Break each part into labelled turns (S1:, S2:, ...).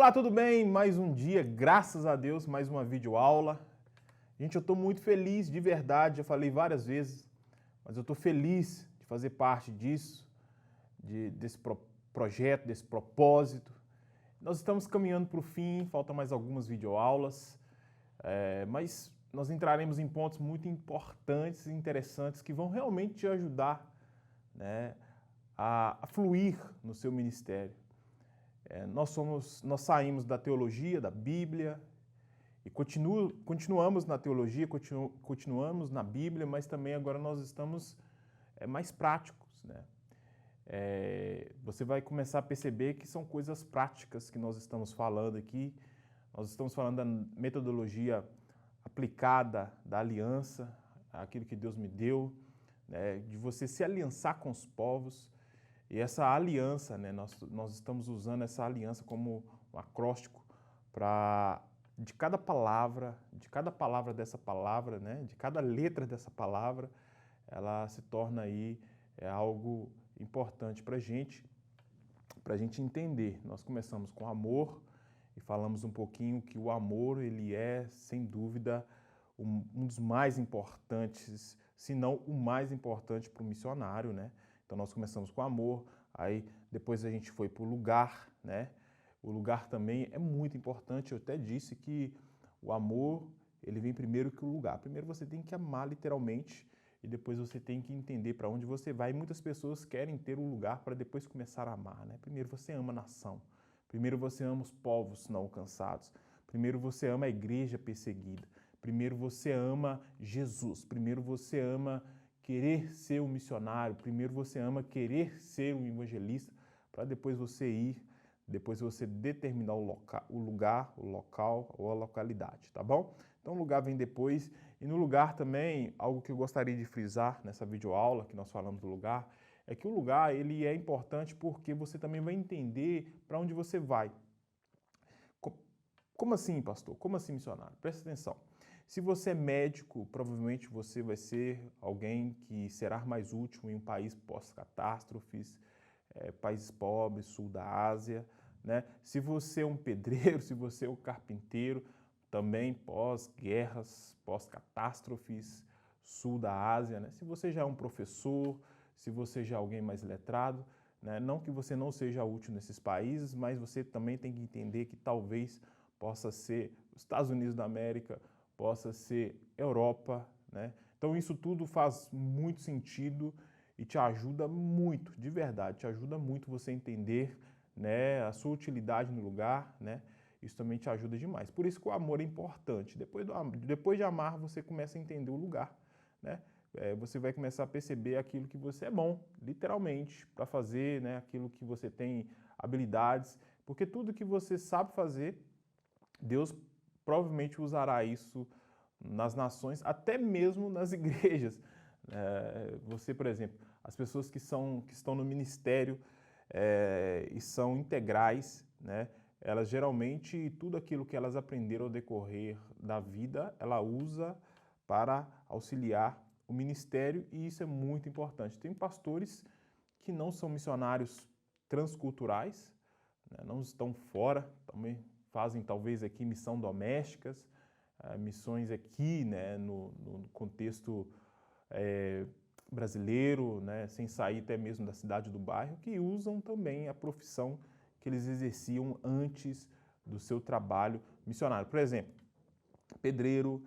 S1: Olá, tudo bem? Mais um dia, graças a Deus, mais uma videoaula. Gente, eu estou muito feliz, de verdade, já falei várias vezes, mas eu estou feliz de fazer parte disso, desse projeto, desse propósito. Nós estamos caminhando para o fim, faltam mais algumas videoaulas, mas nós entraremos em pontos muito importantes e interessantes que vão realmente te ajudar, né, a fluir no seu ministério. Nós saímos da teologia, da Bíblia, e continuamos na teologia, continuamos na Bíblia, mas também agora nós estamos mais práticos, né? Você vai começar a perceber que são coisas práticas que nós estamos falando aqui. Nós estamos falando da metodologia aplicada da aliança, aquilo que Deus me deu, né, de você se aliançar com os povos. E essa aliança, né, nós estamos usando essa aliança como um acróstico para de cada palavra dessa palavra, né, de cada letra dessa palavra, ela se torna aí algo importante para a gente entender. Nós começamos com amor e falamos um pouquinho que o amor, ele é, sem dúvida, um dos mais importantes, se não o mais importante para o missionário, né? Então nós começamos com amor, aí depois a gente foi para o lugar, né? O lugar também é muito importante, eu até disse que o amor, ele vem primeiro que o lugar. Primeiro você tem que amar literalmente e depois você tem que entender para onde você vai. E muitas pessoas querem ter um lugar para depois começar a amar, né? Primeiro você ama a nação, primeiro você ama os povos não alcançados, primeiro você ama a igreja perseguida, primeiro você ama Jesus, primeiro você ama querer ser um missionário, primeiro você ama querer ser um evangelista, para depois você ir, depois você determinar o lugar, o local ou a localidade, tá bom? Então o lugar vem depois, e no lugar também, algo que eu gostaria de frisar nessa videoaula, que nós falamos do lugar, é que o lugar ele é importante porque você também vai entender para onde você vai. Como assim, pastor? Como assim, missionário? Presta atenção. Se você é médico, provavelmente você vai ser alguém que será mais útil em um país pós-catástrofes, países pobres, sul da Ásia, né? Se você é um pedreiro, se você é um carpinteiro, também pós-guerras, pós-catástrofes, sul da Ásia, né? Se você já é um professor, se você já é alguém mais letrado, né? Não que você não seja útil nesses países, mas você também tem que entender que talvez possa ser os Estados Unidos da América, possa ser Europa, né? Então isso tudo faz muito sentido e te ajuda muito, de verdade, te ajuda muito você entender, né, a sua utilidade no lugar, né? Isso também te ajuda demais. Por isso que o amor é importante. Depois de amar, você começa a entender o lugar, né? Você vai começar a perceber aquilo que você é bom, literalmente, para fazer, né, aquilo que você tem habilidades, porque tudo que você sabe fazer, Deus provavelmente usará isso nas nações, até mesmo nas igrejas. Você, por exemplo, as pessoas que estão no ministério e são integrais, né? Elas geralmente, tudo aquilo que elas aprenderam ao decorrer da vida, ela usa para auxiliar o ministério e isso é muito importante. Tem pastores que não são missionários transculturais, né? Não estão fora, também fazem talvez aqui missão domésticas, missões aqui, né, no contexto brasileiro, né, sem sair até mesmo da cidade do bairro, que usam também a profissão que eles exerciam antes do seu trabalho missionário. Por exemplo, pedreiro,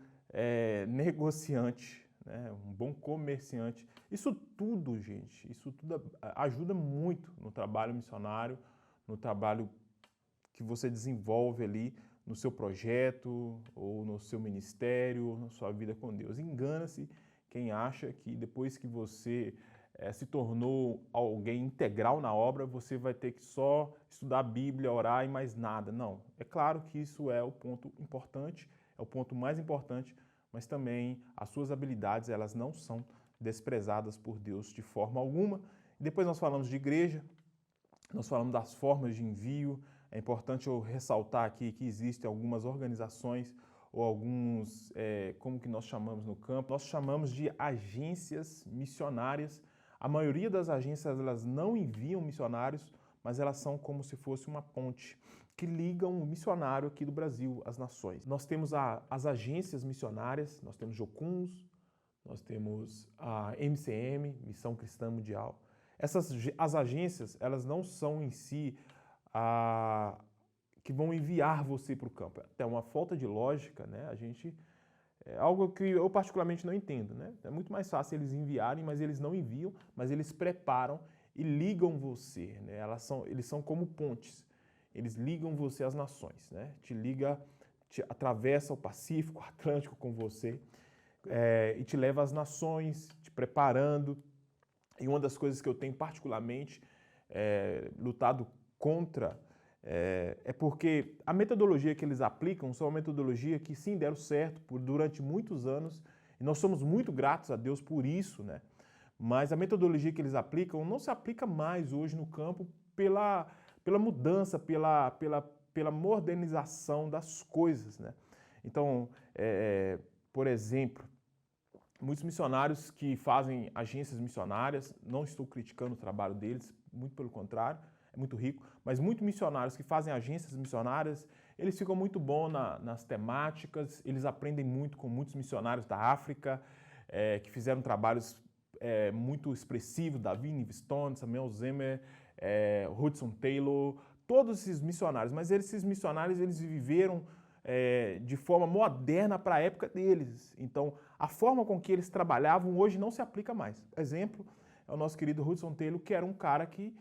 S1: negociante, né, um bom comerciante. Isso tudo, gente, isso tudo ajuda muito no trabalho missionário, no trabalho que você desenvolve ali no seu projeto, ou no seu ministério, ou na sua vida com Deus. Engana-se quem acha que depois que você se tornou alguém integral na obra, você vai ter que só estudar a Bíblia, orar e mais nada. Não. É claro que isso é o ponto importante, é o ponto mais importante, mas também as suas habilidades, elas não são desprezadas por Deus de forma alguma. Depois nós falamos de igreja, nós falamos das formas de envio. É importante eu ressaltar aqui que existem algumas organizações ou alguns, como que nós chamamos no campo? Nós chamamos de agências missionárias. A maioria das agências, elas não enviam missionários mas elas são como se fosse uma ponte que ligam o missionário aqui do Brasil às nações. Nós temos as agências missionárias, nós temos Jocuns, nós temos a MCM, Missão Cristã Mundial. As agências, elas não são em si que vão enviar você para o campo. Até uma falta de lógica, né? É algo que eu particularmente não entendo, né? É muito mais fácil eles enviarem, mas eles não enviam, mas eles preparam e ligam você, né? Eles são como pontes. Eles ligam você às nações, né? Atravessa o Pacífico, o Atlântico com você, e te leva às nações, te preparando. E uma das coisas que eu tenho particularmente lutado contra é porque a metodologia que eles aplicam são uma metodologia que sim deram certo durante muitos anos, e nós somos muito gratos a Deus por isso, né? Mas a metodologia que eles aplicam não se aplica mais hoje no campo pela mudança, pela modernização das coisas, né? Então, por exemplo, muitos missionários que fazem agências missionárias, não estou criticando o trabalho deles, muito pelo contrário, é muito rico, mas muitos missionários que fazem agências missionárias, eles ficam muito bons nas temáticas, eles aprendem muito com muitos missionários da África, que fizeram trabalhos muito expressivos, Davi Livingstone, Samuel Zemer, Hudson Taylor, todos esses missionários, mas esses missionários eles viveram de forma moderna para a época deles. Então, a forma com que eles trabalhavam hoje não se aplica mais. Exemplo é o nosso querido Hudson Taylor, que era um cara que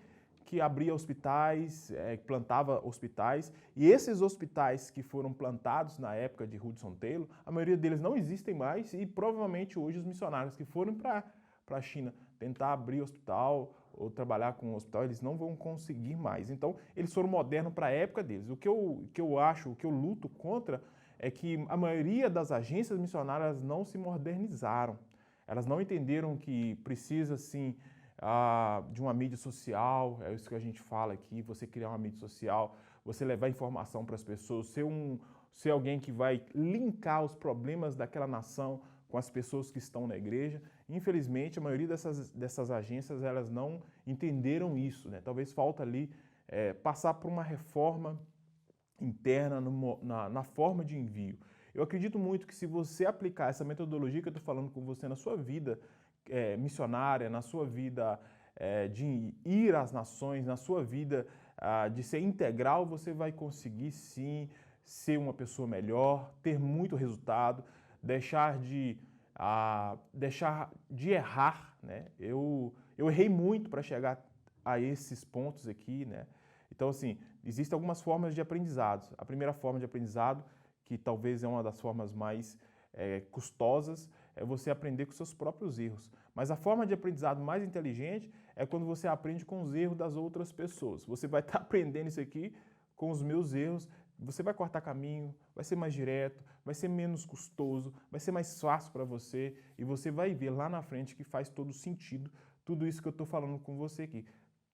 S1: abria hospitais, plantava hospitais, e esses hospitais que foram plantados na época de Hudson Taylor, a maioria deles não existem mais, e provavelmente hoje os missionários que foram para a China tentar abrir hospital ou trabalhar com um hospital, eles não vão conseguir mais. Então, eles foram modernos para a época deles. O que eu acho, o que eu luto contra é que a maioria das agências missionárias não se modernizaram. Elas não entenderam que precisa, sim, de uma mídia social, é isso que a gente fala aqui, você criar uma mídia social, você levar informação para as pessoas, ser alguém que vai linkar os problemas daquela nação com as pessoas que estão na igreja. Infelizmente, a maioria dessas agências, elas não entenderam isso, né? Talvez falta ali passar por uma reforma interna na forma de envio. Eu acredito muito que se você aplicar essa metodologia que eu estou falando com você na sua vida missionária, na sua vida de ir às nações, na sua vida de ser integral, você vai conseguir sim ser uma pessoa melhor, ter muito resultado, deixar de errar, né? Eu errei muito para chegar a esses pontos aqui, né? Então, assim, existem algumas formas de aprendizado. A primeira forma de aprendizado, que talvez é uma das formas mais custosas, é você aprender com seus próprios erros. Mas a forma de aprendizado mais inteligente é quando você aprende com os erros das outras pessoas. Você vai estar aprendendo isso aqui com os meus erros, você vai cortar caminho, vai ser mais direto, vai ser menos custoso, vai ser mais fácil para você e você vai ver lá na frente que faz todo sentido tudo isso que eu estou falando com você aqui.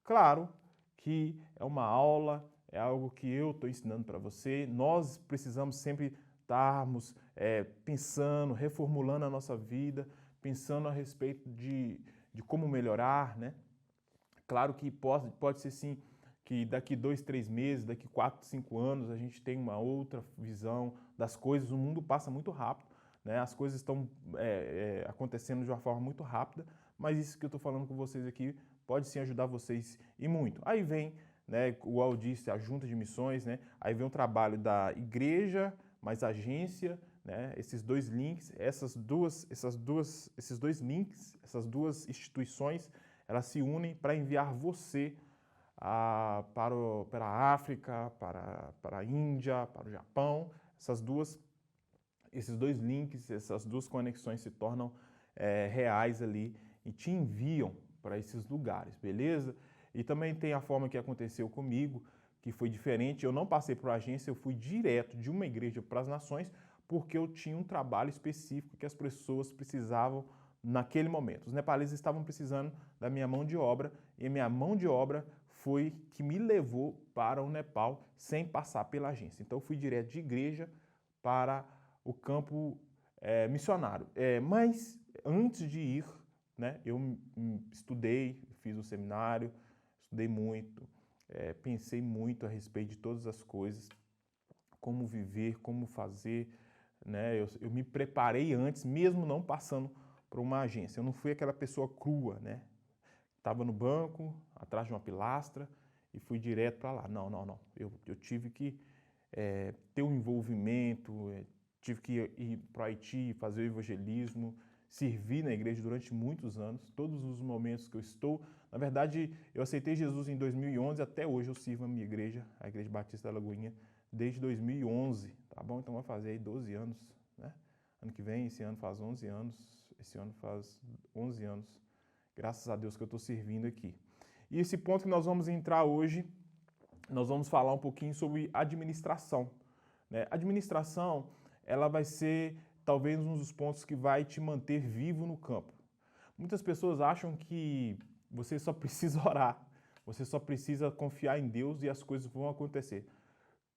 S1: Claro que é uma aula, é algo que eu estou ensinando para você, nós precisamos sempre estarmos pensando, reformulando a nossa vida, pensando a respeito de como melhorar, né? Claro que pode ser sim que daqui 2, 3 meses, daqui 4, 5 anos a gente tem uma outra visão das coisas, o mundo passa muito rápido, né? As coisas estão acontecendo de uma forma muito rápida, mas isso que eu estou falando com vocês aqui pode sim ajudar vocês e muito. Aí vem, né, o Al disse, a junta de missões, né? Aí vem o trabalho da igreja, mais agência, né? Esses dois links, esses dois links, essas duas instituições, elas se unem para enviar você para a África, para a Índia, para o Japão. Esses dois links, essas duas conexões se tornam reais ali e te enviam para esses lugares, beleza? E também tem a forma que aconteceu comigo, que foi diferente. Eu não passei por agência, eu fui direto de uma igreja para as nações, porque eu tinha um trabalho específico que as pessoas precisavam naquele momento. Os nepaleses estavam precisando da minha mão de obra e a minha mão de obra foi que me levou para o Nepal sem passar pela agência. Então eu fui direto de igreja para o campo missionário. Mas antes de ir, né, eu estudei, fiz o seminário, estudei muito, pensei muito a respeito de todas as coisas, como viver, como fazer, né? Eu me preparei antes, mesmo não passando por uma agência. Eu não fui aquela pessoa crua, né? Estava no banco, atrás de uma pilastra e fui direto para lá. Não, não, não. Eu tive que ter um envolvimento, tive que ir para o Haiti, fazer o evangelismo, servi na igreja durante muitos anos, todos os momentos que eu estou. Na verdade, eu aceitei Jesus em 2011, até hoje eu sirvo a minha igreja, a Igreja Batista da Lagoinha, desde 2011, tá bom? Então vai fazer aí 12 anos, né? Ano que vem, esse ano faz 11 anos, esse ano faz 11 anos, graças a Deus que eu estou servindo aqui. E esse ponto que nós vamos entrar hoje, nós vamos falar um pouquinho sobre administração, né? Administração, ela vai ser talvez um dos pontos que vai te manter vivo no campo. Muitas pessoas acham que você só precisa orar, você só precisa confiar em Deus e as coisas vão acontecer.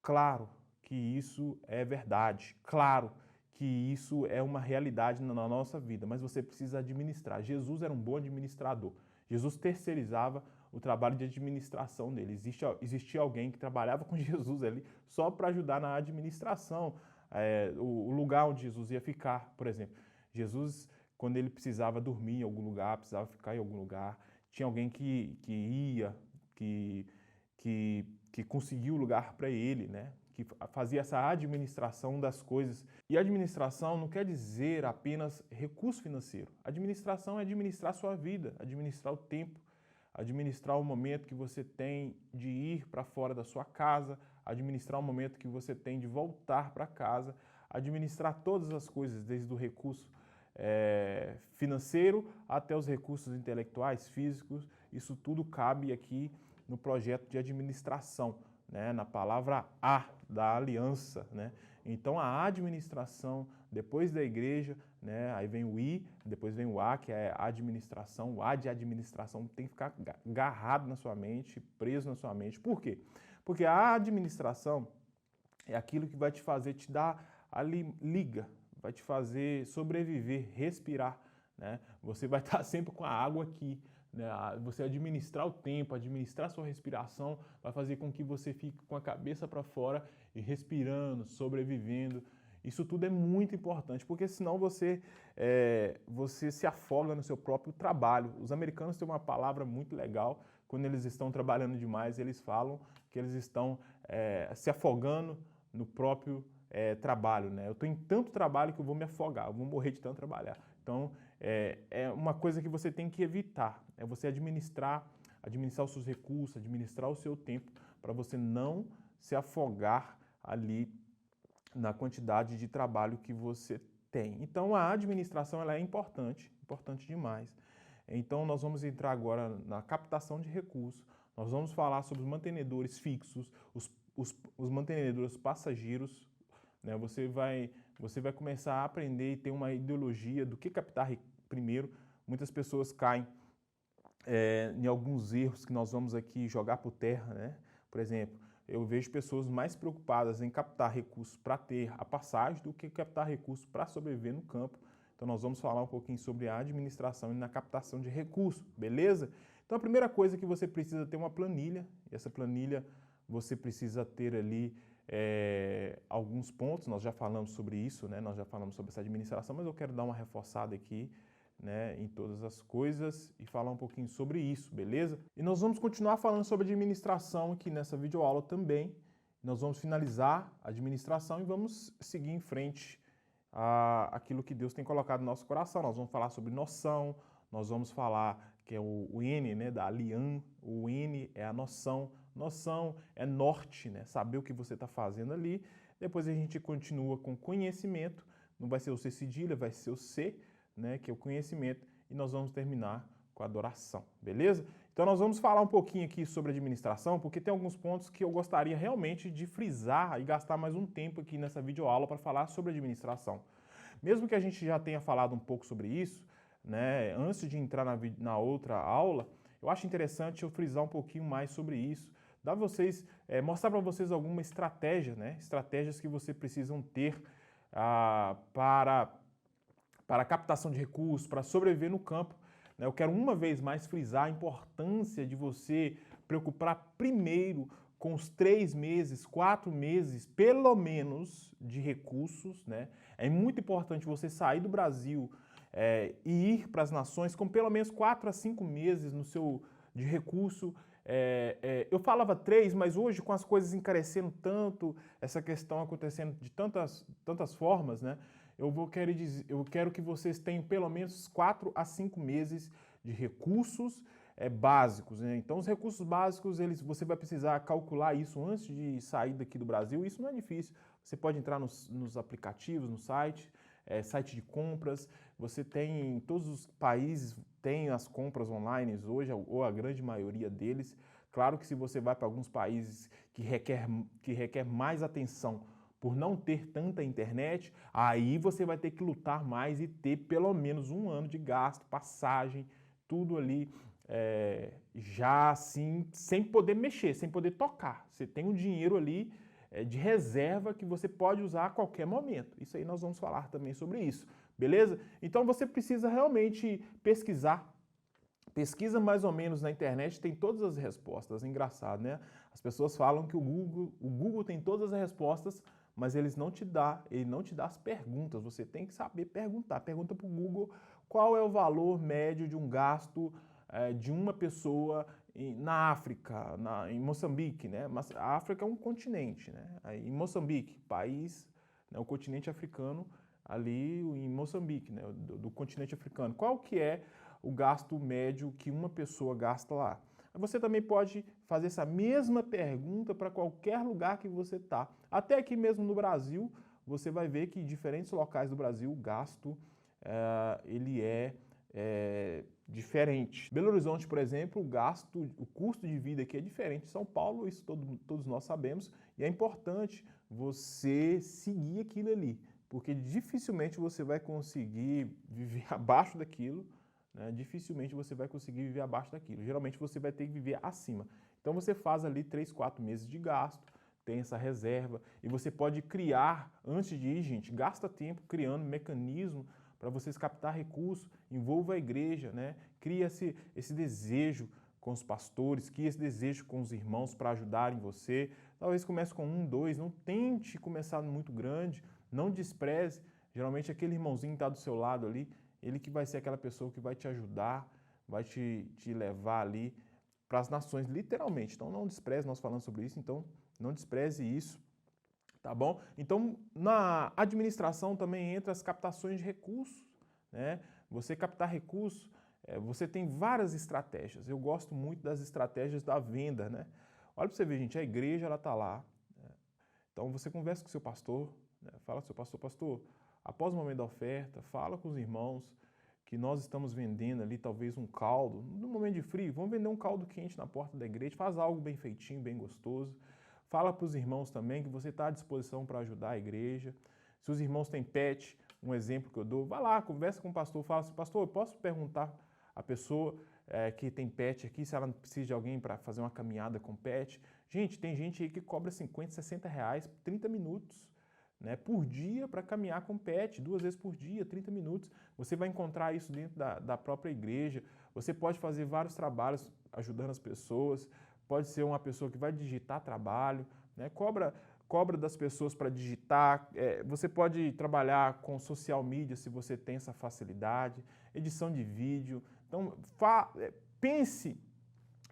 S1: Claro que isso é verdade, claro que isso é uma realidade na nossa vida, mas você precisa administrar. Jesus era um bom administrador. Jesus terceirizava o trabalho de administração dele. Existia alguém que trabalhava com Jesus ali só para ajudar na administração, o lugar onde Jesus ia ficar, por exemplo. Jesus, quando ele precisava dormir em algum lugar, precisava ficar em algum lugar, tinha alguém que ia, que conseguiu o lugar para ele, né? Que fazia essa administração das coisas. E administração não quer dizer apenas recurso financeiro. Administração é administrar a sua vida, administrar o tempo, administrar o momento que você tem de ir para fora da sua casa, administrar o momento que você tem de voltar para casa, administrar todas as coisas, desde o recurso financeiro até os recursos intelectuais, físicos. Isso tudo cabe aqui no projeto de administração, né? Na palavra A da aliança, né? Então a administração, depois da igreja, né? Aí vem o I, depois vem o A, que é a administração. O A de administração tem que ficar agarrado na sua mente, preso na sua mente. Por quê? Porque a administração é aquilo que vai te fazer te dar ali liga, vai te fazer sobreviver, respirar, né? Você vai estar sempre com a água aqui, né? Você administrar o tempo, administrar a sua respiração, vai fazer com que você fique com a cabeça para fora e respirando, sobrevivendo. Isso tudo é muito importante, porque senão você se afoga no seu próprio trabalho. Os americanos têm uma palavra muito legal, quando eles estão trabalhando demais, eles falam que eles estão se afogando no próprio trabalho, né? Eu estou em tanto trabalho que eu vou me afogar, eu vou morrer de tanto trabalhar. Então, é uma coisa que você tem que evitar, é você administrar os seus recursos, administrar o seu tempo, para você não se afogar ali na quantidade de trabalho que você tem. Então, a administração ela é importante, importante demais. Então, nós vamos entrar agora na captação de recursos, nós vamos falar sobre os mantenedores fixos, os mantenedores passageiros, né? Você vai começar a aprender e ter uma ideologia do que captar primeiro. Muitas pessoas caem em alguns erros que nós vamos aqui jogar por terra, né? Por exemplo, eu vejo pessoas mais preocupadas em captar recursos para ter a passagem do que captar recursos para sobreviver no campo. Então nós vamos falar um pouquinho sobre a administração e na captação de recursos, beleza? Então a primeira coisa que você precisa ter uma planilha, e essa planilha você precisa ter ali alguns pontos, nós já falamos sobre isso, né? Nós já falamos sobre essa administração, mas eu quero dar uma reforçada aqui, né, em todas as coisas e falar um pouquinho sobre isso, beleza? E nós vamos continuar falando sobre administração aqui nessa videoaula também. Nós vamos finalizar a administração e vamos seguir em frente àquilo que Deus tem colocado no nosso coração. Nós vamos falar sobre noção, nós vamos falar que é o N, né, da Alian, o N é a noção, noção é norte, né, saber o que você está fazendo ali. Depois a gente continua com conhecimento, não vai ser o C cedilha, vai ser o C, né, que é o conhecimento, e nós vamos terminar com a adoração, beleza? Então nós vamos falar um pouquinho aqui sobre administração, porque tem alguns pontos que eu gostaria realmente de frisar e gastar mais um tempo aqui nessa videoaula para falar sobre administração. Mesmo que a gente já tenha falado um pouco sobre isso, né, antes de entrar na outra aula, eu acho interessante eu frisar um pouquinho mais sobre isso, mostrar para vocês alguma estratégia, né, estratégias que vocês precisam ter para a captação de recursos, para sobreviver no campo. Eu quero uma vez mais frisar a importância de você preocupar primeiro com os 3 meses, 4 meses, pelo menos, de recursos, né? É muito importante você sair do Brasil e ir para as nações com pelo menos 4 a 5 meses de recurso. Eu falava 3, mas hoje com as coisas encarecendo tanto, essa questão acontecendo de tantas formas, né? Eu quero que vocês tenham pelo menos 4 a 5 meses de recursos básicos, né? Então, os recursos básicos, você vai precisar calcular isso antes de sair daqui do Brasil. Isso não é difícil. Você pode entrar nos aplicativos, no site de compras. Você tem, em todos os países, tem as compras online hoje, ou a grande maioria deles. Claro que se você vai para alguns países que requer mais atenção por não ter tanta internet, aí você vai ter que lutar mais e ter pelo menos 1 ano de gasto, passagem, tudo ali já assim, sem poder mexer, sem poder tocar. Você tem um dinheiro ali de reserva que você pode usar a qualquer momento. Isso aí nós vamos falar também sobre isso, beleza? Então você precisa realmente pesquisar. Pesquisa mais ou menos na internet, tem todas as respostas. É engraçado, né? As pessoas falam que o Google tem todas as respostas, mas ele não te dá as perguntas. Você tem que saber perguntar. Pergunta para o Google qual é o valor médio de um gasto de uma pessoa na África, em Moçambique, né? Mas a África é um continente, né? Aí, em Moçambique, país, né, o continente africano, ali em Moçambique, né, do continente africano. Qual que é o gasto médio que uma pessoa gasta lá? Você também pode fazer essa mesma pergunta para qualquer lugar que você está. Até aqui mesmo no Brasil, você vai ver que em diferentes locais do Brasil o gasto ele é diferente. Belo Horizonte, por exemplo, o custo de vida aqui é diferente de São Paulo, isso todos nós sabemos, e é importante você seguir aquilo ali, porque dificilmente você vai conseguir viver abaixo daquilo, né? Dificilmente você vai conseguir viver abaixo daquilo. Geralmente você vai ter que viver acima. Então você faz ali 3, 4 meses de gasto, tem essa reserva, e você pode criar, antes de ir, gente, gasta tempo criando mecanismo para vocês captar recursos, envolva a igreja, né? Cria esse desejo com os pastores, cria esse desejo com os irmãos para ajudarem você. Talvez comece com 1, 2, não tente começar muito grande, não despreze. Geralmente aquele irmãozinho que está do seu lado ali, ele que vai ser aquela pessoa que vai te ajudar, vai te levar ali para as nações, literalmente. Então não despreze, nós falamos sobre isso, então não despreze isso. Tá bom? Então, na administração também entra as captações de recursos, né? Você captar recursos, você tem várias estratégias. Eu gosto muito das estratégias da venda, né? Olha para você ver, gente, a igreja, ela tá lá, né? Então, você conversa com o seu pastor, né? Fala com o seu pastor, pastor, após o momento da oferta, fala com os irmãos que nós estamos vendendo ali talvez um caldo, no momento de frio, vamos vender um caldo quente na porta da igreja, faz algo bem feitinho, bem gostoso. Fala para os irmãos também que você está à disposição para ajudar a igreja. Se os irmãos têm pet, um exemplo que eu dou, vai lá, conversa com o pastor, fala assim, pastor, eu posso perguntar à pessoa que tem pet aqui se ela precisa de alguém para fazer uma caminhada com pet? Gente, tem gente aí que cobra 50, 60 reais, 30 minutos, né, por dia para caminhar com pet, 2 vezes por dia, 30 minutos. Você vai encontrar isso dentro da própria igreja. Você pode fazer vários trabalhos ajudando as pessoas. Pode ser uma pessoa que vai digitar trabalho, né? Cobra das pessoas para digitar. Você pode trabalhar com social media se você tem essa facilidade, edição de vídeo. Então, pense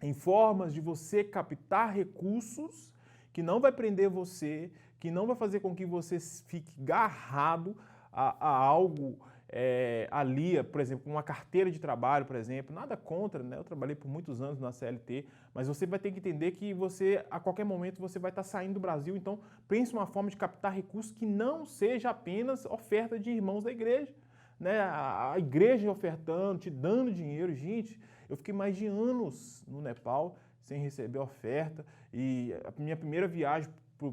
S1: em formas de você captar recursos que não vai prender você, que não vai fazer com que você fique agarrado a algo ali, por exemplo, uma carteira de trabalho, por exemplo, nada contra, né? Eu trabalhei por muitos anos na CLT, mas você vai ter que entender que você, a qualquer momento, você vai estar saindo do Brasil, então pense uma forma de captar recursos que não seja apenas oferta de irmãos da igreja, né? A igreja ofertando, te dando dinheiro. Gente, eu fiquei mais de anos no Nepal sem receber oferta, e a minha primeira viagem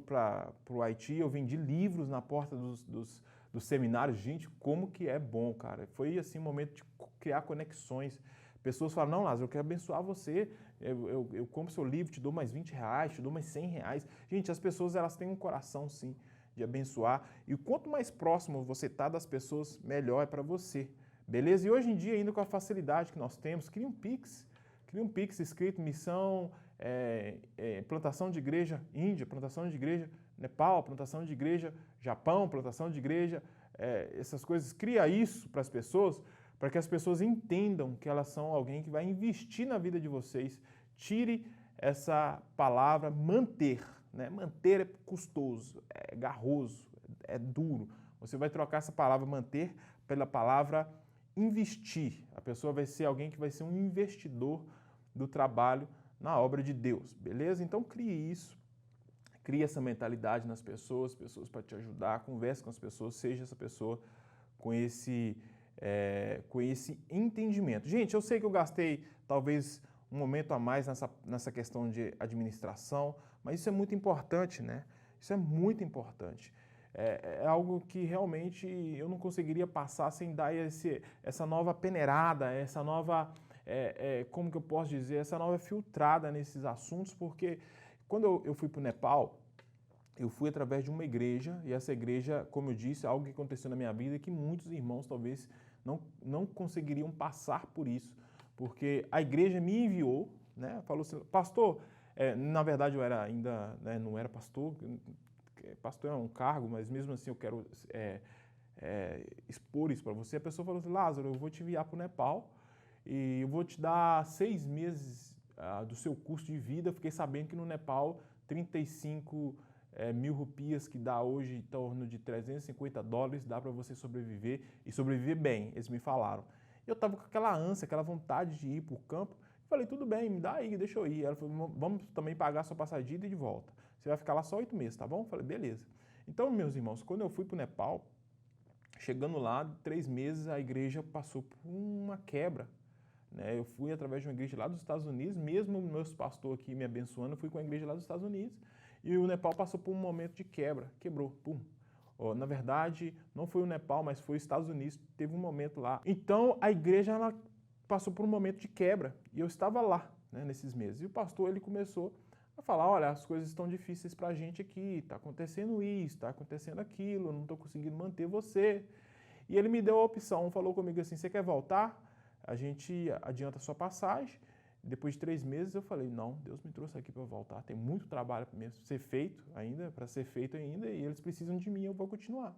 S1: para o Haiti, eu vendi livros na porta dos seminários. Gente, como que é bom, cara. Foi assim um momento de criar conexões. Pessoas falam, não, Lázaro, eu quero abençoar você, eu compro seu livro, te dou mais 20 reais, te dou mais 100 reais. Gente, as pessoas, elas têm um coração, sim, de abençoar. E quanto mais próximo você está das pessoas, melhor é para você. Beleza? E hoje em dia, ainda com a facilidade que nós temos, cria um Pix escrito missão plantação de igreja Índia, plantação de igreja Nepal, plantação de igreja Japão, plantação de igreja, essas coisas. Cria isso para as pessoas, para que as pessoas entendam que elas são alguém que vai investir na vida de vocês. Tire essa palavra manter, né? Manter é custoso, é garroso, é duro. Você vai trocar essa palavra manter pela palavra investir. A pessoa vai ser alguém que vai ser um investidor do trabalho na obra de Deus, beleza? Então crie isso, crie essa mentalidade nas pessoas para te ajudar, converse com as pessoas, seja essa pessoa com esse entendimento. Gente, eu sei que eu gastei talvez um momento a mais nessa questão de administração, mas isso é muito importante, né? Isso é muito importante. É algo que realmente eu não conseguiria passar sem dar essa nova peneirada, essa nova, como que eu posso dizer, essa nova filtrada nesses assuntos, porque quando eu fui para o Nepal, eu fui através de uma igreja, e essa igreja, como eu disse, algo que aconteceu na minha vida que muitos irmãos talvez não conseguiriam passar por isso, porque a igreja me enviou, né, falou assim, pastor, na verdade eu era ainda, né, não era pastor, pastor é um cargo, mas mesmo assim eu quero expor isso para você. A pessoa falou assim, Lázaro, eu vou te enviar para o Nepal e eu vou te dar 6 meses do seu custo de vida. Fiquei sabendo que no Nepal 35 mil rupias, que dá hoje em torno de $350, dá para você sobreviver e sobreviver bem, eles me falaram. Eu estava com aquela ânsia, aquela vontade de ir para o campo. Falei, tudo bem, me dá aí, deixa eu ir. Ela falou, vamos também pagar a sua passagem de ida e de volta. Você vai ficar lá só 8 meses, tá bom? Falei, beleza. Então, meus irmãos, quando eu fui para o Nepal, chegando lá, 3 meses, a igreja passou por uma quebra. Né? Eu fui através de uma igreja lá dos Estados Unidos, mesmo meus pastores aqui me abençoando, eu fui com a igreja lá dos Estados Unidos, e o Nepal passou por um momento de quebra, quebrou, pum. Na verdade, não foi o Nepal, mas foi os Estados Unidos, teve um momento lá. Então, a igreja, ela passou por um momento de quebra, e eu estava lá, né, nesses meses. E o pastor, ele começou a falar, olha, as coisas estão difíceis para a gente aqui, está acontecendo isso, está acontecendo aquilo, eu não estou conseguindo manter você. E ele me deu a opção, falou comigo assim, você quer voltar? A gente adianta a sua passagem. Depois de 3 meses eu falei, não, Deus me trouxe aqui para voltar, tem muito trabalho para ser feito ainda, e eles precisam de mim, eu vou continuar.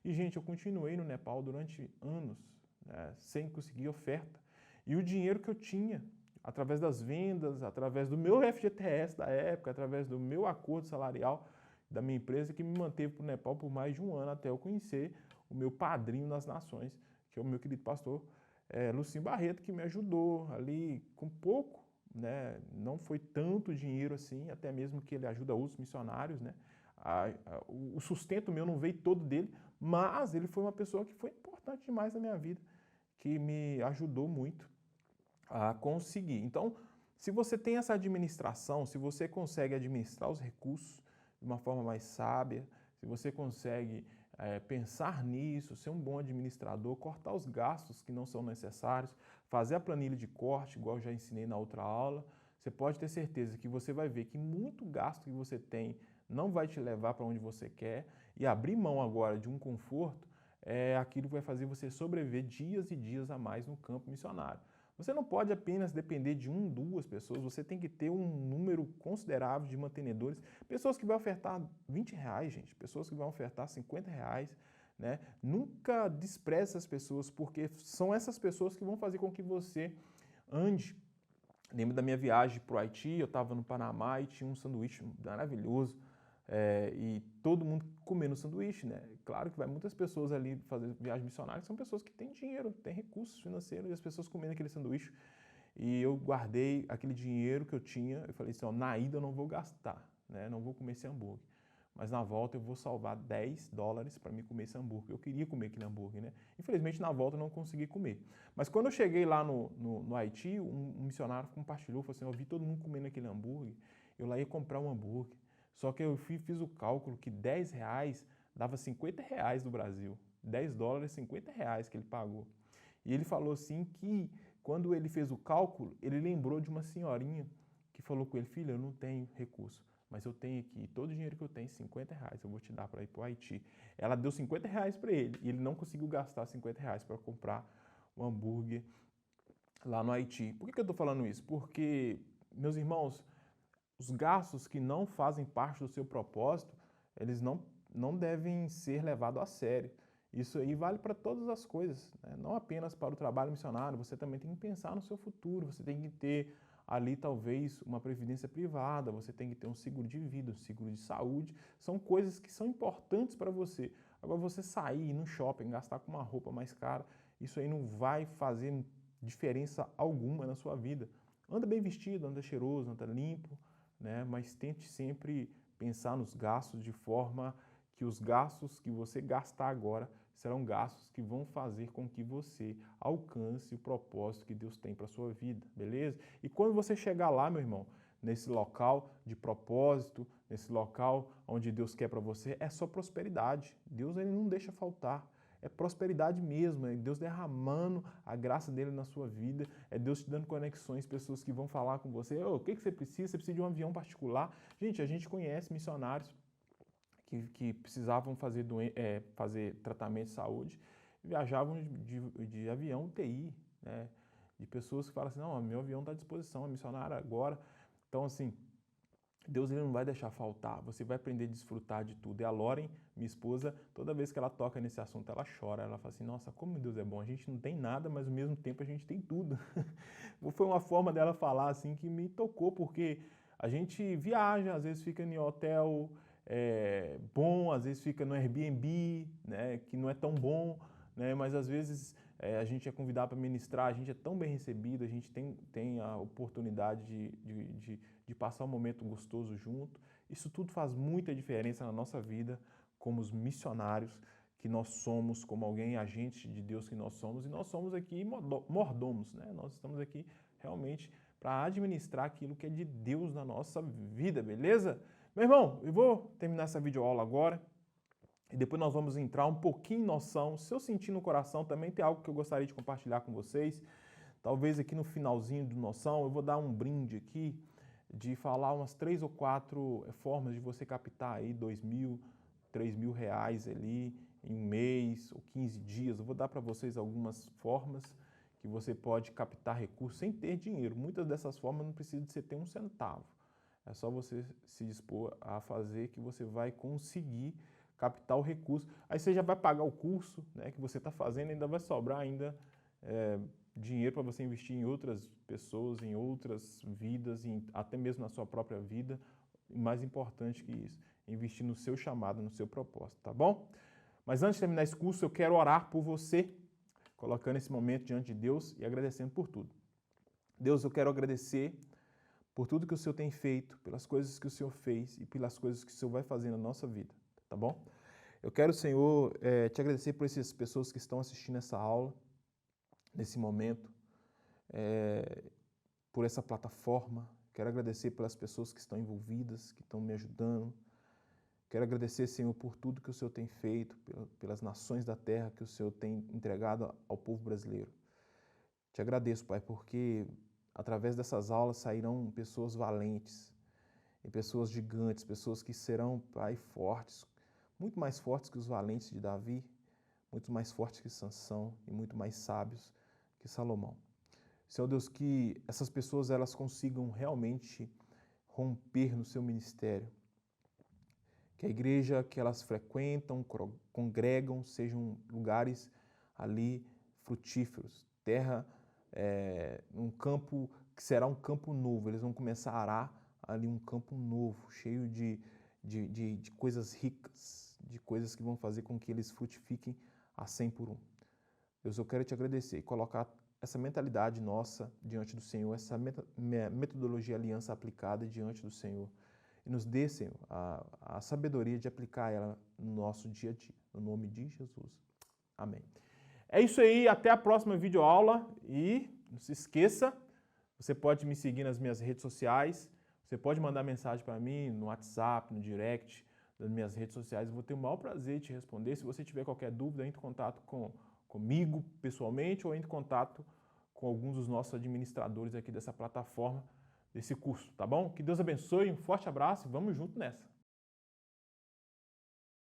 S1: E, gente, eu continuei no Nepal durante anos, né, sem conseguir oferta. E o dinheiro que eu tinha, através das vendas, através do meu FGTS da época, através do meu acordo salarial da minha empresa, que me manteve para o Nepal por mais de um ano, até eu conhecer o meu padrinho nas nações, que é o meu querido pastor Lucinho Barreto, que me ajudou ali com pouco, né? Não foi tanto dinheiro assim, até mesmo que ele ajuda outros missionários, né? O sustento meu não veio todo dele, mas ele foi uma pessoa que foi importante demais na minha vida, que me ajudou muito a conseguir. Então, se você tem essa administração, se você consegue administrar os recursos de uma forma mais sábia, se você consegue pensar nisso, ser um bom administrador, cortar os gastos que não são necessários, fazer a planilha de corte, igual eu já ensinei na outra aula, você pode ter certeza que você vai ver que muito gasto que você tem não vai te levar para onde você quer, e abrir mão agora de um conforto é aquilo que vai fazer você sobreviver dias e dias a mais no campo missionário. Você não pode apenas depender de 1, 2 pessoas, você tem que ter um número considerável de mantenedores, pessoas que vão ofertar R$20, gente, pessoas que vão ofertar R$50, né? Nunca despreze essas pessoas, porque são essas pessoas que vão fazer com que você ande. Lembro da minha viagem para o Haiti, eu estava no Panamá e tinha um sanduíche maravilhoso, e todo mundo comendo sanduíche, né? Claro que vai muitas pessoas ali fazer viagem missionária, que são pessoas que têm dinheiro, têm recursos financeiros, e as pessoas comendo aquele sanduíche. E eu guardei aquele dinheiro que eu tinha, eu falei assim, ó, na ida eu não vou gastar, né? Não vou comer esse hambúrguer. Mas na volta eu vou salvar $10 para me comer esse hambúrguer. Eu queria comer aquele hambúrguer, né? Infelizmente na volta eu não consegui comer. Mas quando eu cheguei lá no Haiti, um missionário compartilhou, falou assim, eu vi todo mundo comendo aquele hambúrguer, eu lá ia comprar um hambúrguer. Só que eu fiz o cálculo que R$10 dava R$50 do Brasil. $10, R$50 que ele pagou. E ele falou assim que quando ele fez o cálculo, ele lembrou de uma senhorinha que falou com ele, filho, eu não tenho recurso, mas eu tenho aqui todo o dinheiro que eu tenho, R$50, eu vou te dar para ir para o Haiti. Ela deu R$50 para ele e ele não conseguiu gastar R$50 para comprar um hambúrguer lá no Haiti. Por que eu estou falando isso? Porque, meus irmãos, Os gastos que não fazem parte do seu propósito, eles não devem ser levados a sério. Isso aí vale para todas as coisas, né? Não apenas para o trabalho missionário, você também tem que pensar no seu futuro, você tem que ter ali talvez uma previdência privada, você tem que ter um seguro de vida, um seguro de saúde, são coisas que são importantes para você. Agora você sair, ir no shopping, gastar com uma roupa mais cara, isso aí não vai fazer diferença alguma na sua vida. Anda bem vestido, anda cheiroso, anda limpo, né? Mas tente sempre pensar nos gastos de forma que os gastos que você gastar agora serão gastos que vão fazer com que você alcance o propósito que Deus tem para a sua vida, beleza? E quando você chegar lá, meu irmão, nesse local de propósito, nesse local onde Deus quer para você, é só prosperidade. Deus ele não deixa faltar. É prosperidade mesmo, é Deus derramando a graça dele na sua vida, é Deus te dando conexões, pessoas que vão falar com você, o que você precisa? Você precisa de um avião particular? Gente, a gente conhece missionários que precisavam fazer tratamento de saúde, viajavam de avião UTI, né? De pessoas que falam assim, não, meu avião está à disposição, é missionário agora. Então, assim, Deus ele não vai deixar faltar, você vai aprender a desfrutar de tudo. E a Lauren, minha esposa, toda vez que ela toca nesse assunto, ela chora. Ela fala assim, nossa, como Deus é bom, a gente não tem nada, mas ao mesmo tempo a gente tem tudo. Foi uma forma dela falar assim que me tocou, porque a gente viaja, às vezes fica em hotel bom, às vezes fica no Airbnb, né, que não é tão bom, né, mas às vezes a gente é convidado para ministrar, a gente é tão bem recebido, a gente tem a oportunidade de passar um momento gostoso junto. Isso tudo faz muita diferença na nossa vida como os missionários que nós somos, como alguém agente de Deus que nós somos, e nós somos aqui mordomos, né? Nós estamos aqui realmente para administrar aquilo que é de Deus na nossa vida, beleza? Meu irmão, eu vou terminar essa videoaula agora e depois nós vamos entrar um pouquinho em noção. Se eu sentir no coração também tem algo que eu gostaria de compartilhar com vocês. Talvez aqui no finalzinho do noção eu vou dar um brinde aqui de falar umas 3 ou 4 formas de você captar aí 2.000, 3.000 reais ali em um mês ou 15 dias. Eu vou dar para vocês algumas formas que você pode captar recursos sem ter dinheiro. Muitas dessas formas não precisa de você ter um centavo. É só você se dispor a fazer que você vai conseguir captar o recurso. Aí você já vai pagar o curso, né, que você está fazendo, ainda vai sobrar ainda dinheiro para você investir em outras pessoas, em outras vidas, até mesmo na sua própria vida. E mais importante que isso, investir no seu chamado, no seu propósito, tá bom? Mas antes de terminar esse curso, eu quero orar por você, colocando esse momento diante de Deus e agradecendo por tudo. Deus, eu quero agradecer por tudo que o Senhor tem feito, pelas coisas que o Senhor fez e pelas coisas que o Senhor vai fazer na nossa vida, tá bom? Eu quero, Senhor, te agradecer por essas pessoas que estão assistindo essa aula, nesse momento, por essa plataforma. Quero agradecer pelas pessoas que estão envolvidas, que estão me ajudando. Quero agradecer, Senhor, por tudo que o Senhor tem feito, pelas nações da terra que o Senhor tem entregado ao povo brasileiro. Te agradeço, Pai, porque através dessas aulas sairão pessoas valentes e pessoas gigantes, pessoas que serão, Pai, fortes, muito mais fortes que os valentes de Davi, muito mais fortes que Sansão e muito mais sábios que Salomão. Senhor Deus, que essas pessoas elas consigam realmente romper no seu ministério, que a igreja que elas frequentam, congregam, sejam lugares ali frutíferos, terra, um campo que será um campo novo. Eles vão começar a arar ali um campo novo, cheio de coisas ricas, de coisas que vão fazer com que eles frutifiquem a 100 por 1. Deus, eu quero te agradecer e colocar essa mentalidade nossa diante do Senhor, essa metodologia aliança aplicada diante do Senhor. E nos dê, Senhor, a sabedoria de aplicar ela no nosso dia a dia. No nome de Jesus. Amém. É isso aí, até a próxima videoaula e não se esqueça, você pode me seguir nas minhas redes sociais, você pode mandar mensagem para mim no WhatsApp, no direct das minhas redes sociais, eu vou ter o maior prazer de te responder. Se você tiver qualquer dúvida, entre em contato comigo pessoalmente ou entre em contato com alguns dos nossos administradores aqui dessa plataforma, desse curso, tá bom? Que Deus abençoe, um forte abraço e vamos junto nessa!